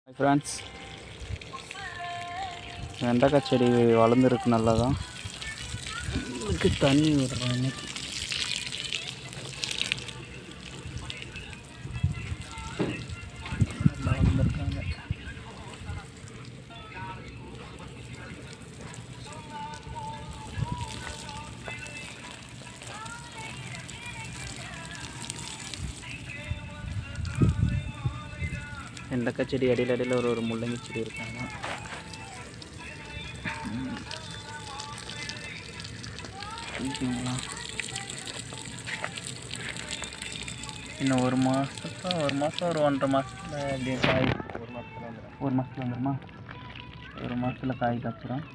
Hi friends, வெண்டைக்காய் செடி வளர்ந்துருக்கு. நல்லா தான் இதுக்கு தண்ணி விடுறேன். இன்னைக்கு நல்லா வளர்ந்துருக்காங்க. வெண்டைக்காய் செடி அடியில் ஒரு முள்ளங்கி செடி இருக்காங்க. ஓகேங்களா, இன்னும் ஒரு மாதம் ஒரு 1.5 மாதத்தில் அப்படியே காய் ஒரு மாதத்தில் வந்துடுமா? ஒரு மாதத்தில் காய் காய்ச்சிடும்.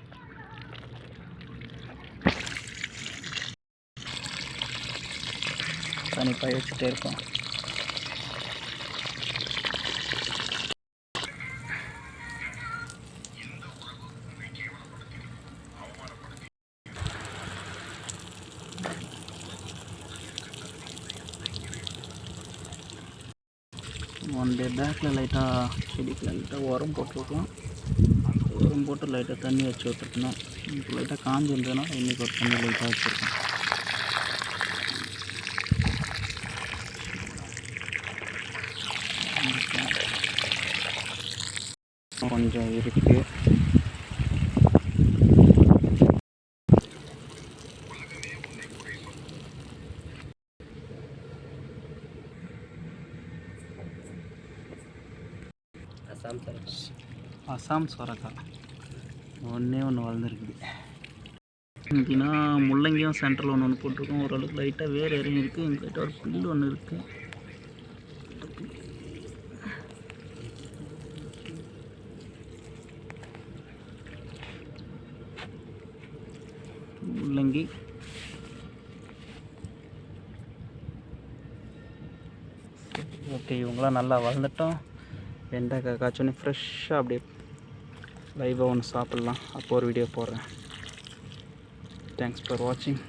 தனிப்பாக வச்சுட்டே இருப்போம். ஒன் டே பேக்கில் லைட்டாக செடிக்கு லைட்டாக உரம் போட்டுருக்கோம். உரம் போட்டு லைட்டாக தண்ணி வச்சு விட்டுருக்கணும். இப்போ லைட்டாக காஞ்சி இருந்ததுன்னா இன்றைக்கி ஒரு தண்ணி லைட்டாக வச்சுருக்கோம். கொஞ்சம் இருக்குது. அசாம் சொரக்காய் ஒன்று வளர்ந்துருக்குது. எப்படின்னா முள்ளங்கியும் சென்டரில் ஒன்று போட்டிருக்கோம். ஓரளவுக்கு லைட்டாக வேறு இறங்கி இருக்குது. எங்கள் லைட்டாக ஒரு புல் ஒன்று இருக்குது. முள்ளங்கி ஓகே, இவங்களாம் நல்லா வளர்ந்துட்டோம். வெண்டைக்காய் காய்ச்சோன்னே ஃப்ரெஷ்ஷாக அப்படியே லைவாக ஒன்று சாப்பிட்லாம். அப்போ ஒரு வீடியோ போடுறேன். தேங்க்ஸ் ஃபார் வாட்சிங்.